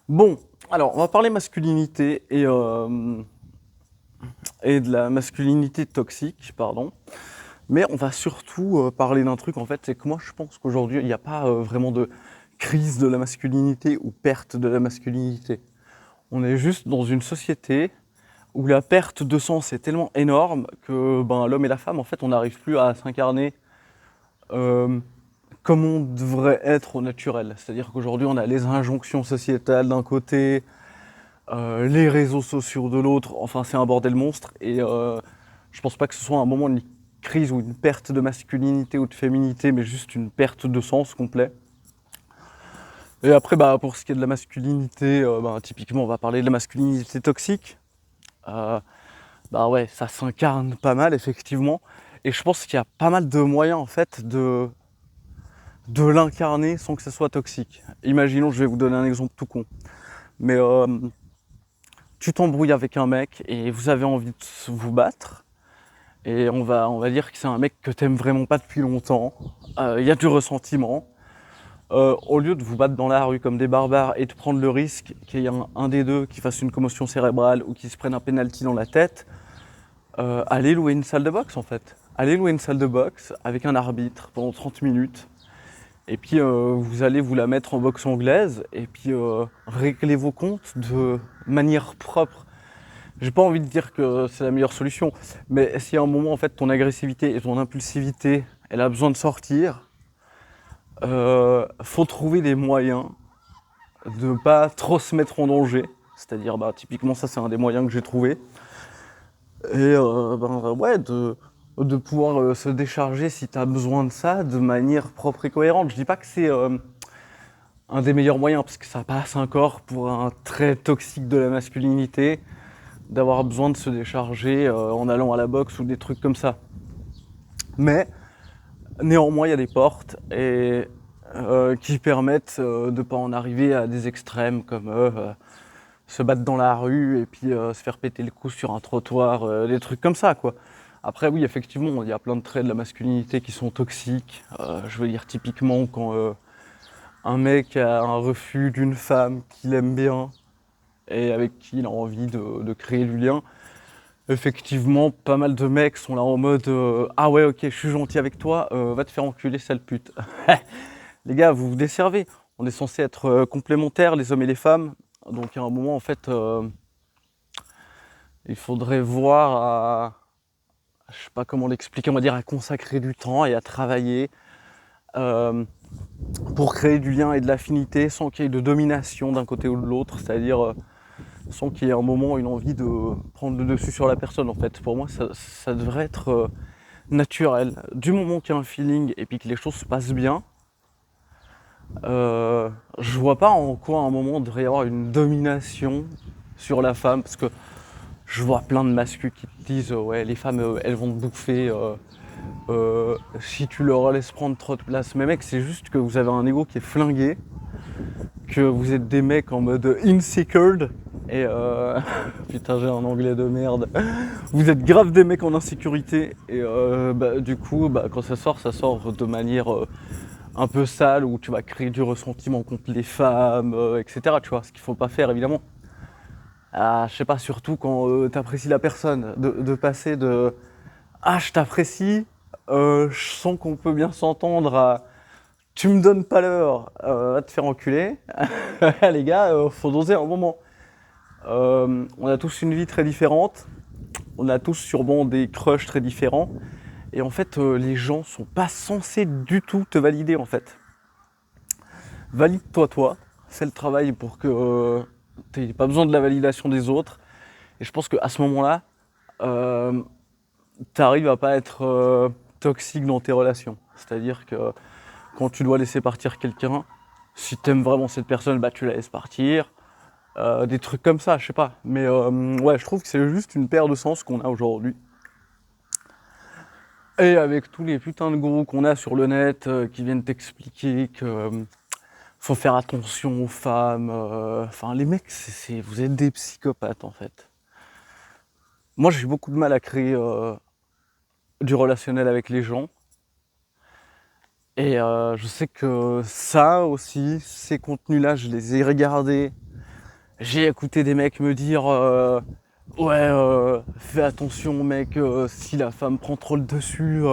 Bon, alors on va parler masculinité et de la masculinité toxique, pardon. Mais on va surtout parler d'un truc en fait, c'est que moi je pense qu'aujourd'hui il n'y a pas vraiment de crise de la masculinité ou perte de la masculinité. On est juste dans une société où la perte de sens est tellement énorme que ben, l'homme et la femme en fait on n'arrive plus à s'incarner euh, comme on devrait être au naturel. C'est-à-dire qu'aujourd'hui on a les injonctions sociétales d'un côté, les réseaux sociaux de l'autre, enfin c'est un bordel monstre et je pense pas que ce soit un moment de crise ou une perte de masculinité ou de féminité, mais juste une perte de sens complet. Et après, bah, pour ce qui est de la masculinité, bah, typiquement on va parler de la masculinité toxique. Euh, Bah ouais, ça s'incarne pas mal effectivement. Et je pense qu'il y a pas mal de moyens en fait de l'incarner sans que ce soit toxique. Imaginons, je vais vous donner un exemple tout con. Mais tu t'embrouilles avec un mec et vous avez envie de vous battre. Et on va dire que c'est un mec que t'aimes vraiment pas depuis longtemps. Il y a du ressentiment. Au lieu de vous battre dans la rue comme des barbares et de prendre le risque qu'il y ait un des deux qui fasse une commotion cérébrale ou qui se prenne un penalty dans la tête, allez louer une salle de boxe en fait. Allez louer une salle de boxe avec un arbitre pendant 30 minutes. Et puis vous allez vous la mettre en boxe anglaise et puis régler vos comptes de manière propre. J'ai pas envie de dire que c'est la meilleure solution, mais si à un moment en fait ton agressivité et ton impulsivité, elle a besoin de sortir, faut trouver des moyens de pas trop se mettre en danger. C'est-à-dire, bah, typiquement ça c'est un des moyens que j'ai trouvé. Et ben, ouais, de pouvoir se décharger si tu as besoin de ça de manière propre et cohérente. Je dis pas que c'est un des meilleurs moyens, parce que ça passe encore pour un trait toxique de la masculinité, d'avoir besoin de se décharger en allant à la boxe ou des trucs comme ça. Mais néanmoins, il y a des portes qui permettent de ne pas en arriver à des extrêmes comme se battre dans la rue et puis se faire péter le cou sur un trottoir, des trucs comme ça, quoi. Après, oui, effectivement, il y a plein de traits de la masculinité qui sont toxiques. Je veux dire, typiquement, quand un mec a un refus d'une femme qu'il aime bien et avec qui il a envie de créer du lien, effectivement, pas mal de mecs sont là en mode ah ouais, ok, je suis gentil avec toi, va te faire enculer, sale pute. Les gars, vous vous desservez. On est censé être complémentaires, les hommes et les femmes. Donc, à un moment, en fait, il faudrait voir je sais pas comment l'expliquer, on va dire à consacrer du temps et à travailler euh, pour créer du lien et de l'affinité sans qu'il y ait de domination d'un côté ou de l'autre, c'est-à-dire sans qu'il y ait un moment une envie de prendre le dessus sur la personne. En fait, pour moi, ça devrait être naturel. Du moment qu'il y a un feeling et puis que les choses se passent bien, je vois pas en quoi à un moment il devrait y avoir une domination sur la femme, parce que je vois plein de masculins qui te disent ouais, les femmes elles vont te bouffer si tu leur laisses prendre trop de place. Mais mec, c'est juste que vous avez un ego qui est flingué, que vous êtes des mecs en mode insecure et putain, j'ai un anglais de merde. Vous êtes grave des mecs en insécurité et bah, du coup, bah, quand ça sort de manière un peu sale où tu vas créer du ressentiment contre les femmes, etc. Tu vois, ce qu'il faut pas faire évidemment. Ah, je sais pas, surtout quand t'apprécies la personne, de passer de ah, je t'apprécie, je sens qu'on peut bien s'entendre à tu me donnes pas l'heure, va te faire enculer. Les gars, faut doser un moment. On a tous une vie très différente, on a tous sûrement des crushs très différents, et en fait, les gens sont pas censés du tout te valider en fait. Valide-toi toi, fais le travail pour que t'aies pas besoin de la validation des autres. Et je pense qu'à ce moment-là, euh, t'arrives à pas être toxique dans tes relations. C'est-à-dire que quand tu dois laisser partir quelqu'un, si t'aimes vraiment cette personne, bah tu la laisses partir. Des trucs comme ça, je sais pas. Mais ouais, je trouve que c'est juste une paire de sens qu'on a aujourd'hui. Et avec tous les putains de gourous qu'on a sur le net qui viennent t'expliquer que faut faire attention aux femmes. Enfin, les mecs, vous êtes des psychopathes en fait. Moi, j'ai beaucoup de mal à créer du relationnel avec les gens. Et je sais que ça aussi, ces contenus-là, je les ai regardés J'ai écouté des mecs me dire ouais, fais attention mec, si la femme prend trop le dessus,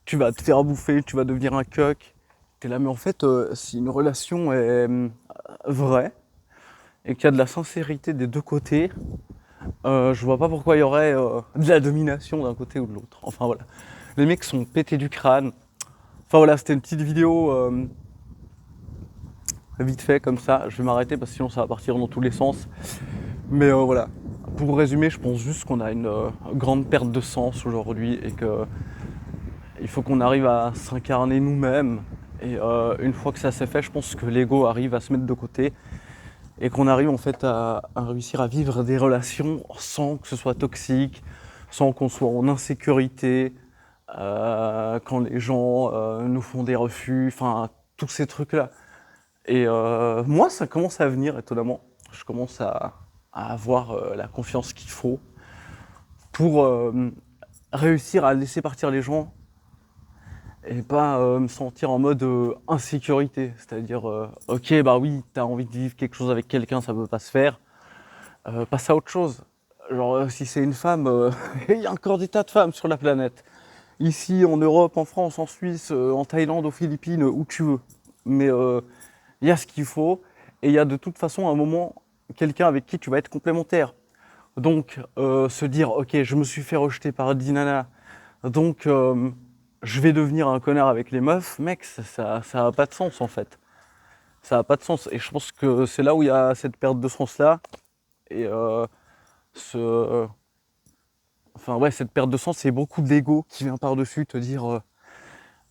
tu vas te faire bouffer, tu vas devenir un coq. T'es là, mais en fait, si une relation est vraie et qu'il y a de la sincérité des deux côtés, je vois pas pourquoi il y aurait de la domination d'un côté ou de l'autre. Enfin voilà. Les mecs sont pétés du crâne. Enfin voilà, c'était une petite vidéo vite fait comme ça. Je vais m'arrêter parce que sinon ça va partir dans tous les sens. Mais voilà. Pour résumer, je pense juste qu'on a une grande perte de sens aujourd'hui et que il faut qu'on arrive à s'incarner nous-mêmes. Et une fois que ça s'est fait, je pense que l'ego arrive à se mettre de côté et qu'on arrive en fait à réussir à vivre des relations sans que ce soit toxique, sans qu'on soit en insécurité, quand les gens nous font des refus, enfin tous ces trucs-là. Et moi, ça commence à venir étonnamment. Je commence à avoir la confiance qu'il faut pour réussir à laisser partir les gens et pas me sentir en mode insécurité. C'est-à-dire, ok, bah oui, t'as envie de vivre quelque chose avec quelqu'un, ça peut pas se faire. Passe à autre chose. Genre, si c'est une femme, il y a encore des tas de femmes sur la planète. Ici, en Europe, en France, en Suisse, en Thaïlande, aux Philippines, où tu veux. Mais il y a ce qu'il faut, et il y a de toute façon un moment quelqu'un avec qui tu vas être complémentaire. Donc, se dire, ok, je me suis fait rejeter par 10 nanas, donc je vais devenir un connard avec les meufs, mec, ça a pas de sens en fait. Ça a pas de sens. Et je pense que c'est là où il y a cette perte de sens-là. Et ce... Enfin ouais, cette perte de sens, c'est beaucoup d'ego qui vient par-dessus te dire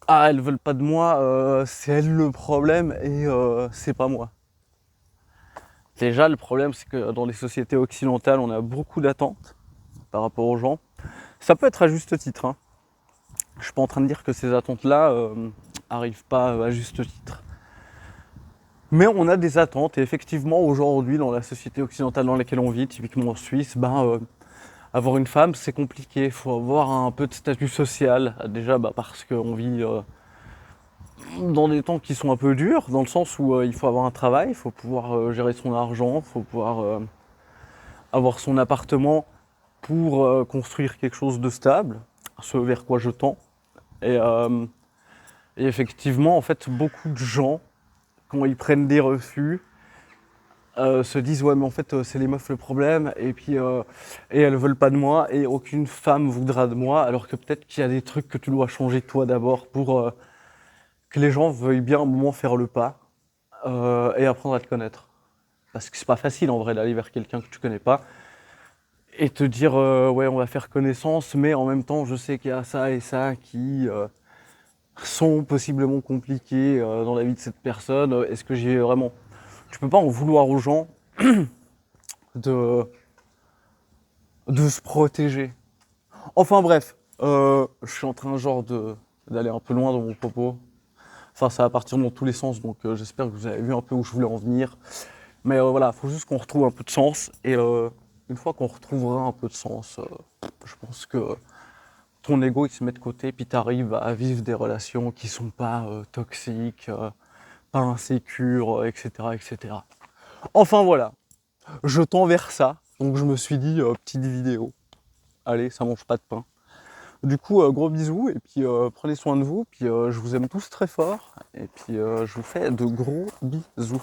ah, elles veulent pas de moi, c'est elles le problème et c'est pas moi. Déjà, le problème, c'est que dans les sociétés occidentales, on a beaucoup d'attentes par rapport aux gens. Ça peut être à juste titre, hein. Je suis pas en train de dire que ces attentes-là arrivent pas à juste titre. Mais on a des attentes et effectivement aujourd'hui dans la société occidentale dans laquelle on vit, typiquement en Suisse, avoir une femme c'est compliqué, il faut avoir un peu de statut social. Déjà parce qu'on vit dans des temps qui sont un peu durs, dans le sens où il faut avoir un travail, il faut pouvoir gérer son argent, il faut pouvoir avoir son appartement pour construire quelque chose de stable, ce vers quoi je tends. Et, euh, et effectivement, en fait, beaucoup de gens, quand ils prennent des refus, se disent ouais mais en fait c'est les meufs le problème et elles veulent pas de moi et aucune femme voudra de moi alors que peut-être qu'il y a des trucs que tu dois changer toi d'abord pour que les gens veuillent bien un moment faire le pas et apprendre à te connaître. Parce que c'est pas facile en vrai d'aller vers quelqu'un que tu connais pas et te dire ouais on va faire connaissance mais en même temps je sais qu'il y a ça et ça qui sont possiblement compliqués dans la vie de cette personne. Est-ce que j'y vais vraiment? Tu peux pas en vouloir aux gens de, de se protéger. Enfin bref, je suis en train d'aller un peu loin dans mon propos. Enfin ça va partir dans tous les sens donc j'espère que vous avez vu un peu où je voulais en venir. Mais voilà, il faut juste qu'on retrouve un peu de sens et une fois qu'on retrouvera un peu de sens, je pense que ton ego il se met de côté puis tu arrives à vivre des relations qui sont pas toxiques, pas insécures, etc., etc. Enfin voilà, je tends vers ça, donc je me suis dit petite vidéo. Allez, ça mange pas de pain. Du coup, gros bisous et puis prenez soin de vous. Puis je vous aime tous très fort et puis je vous fais de gros bisous.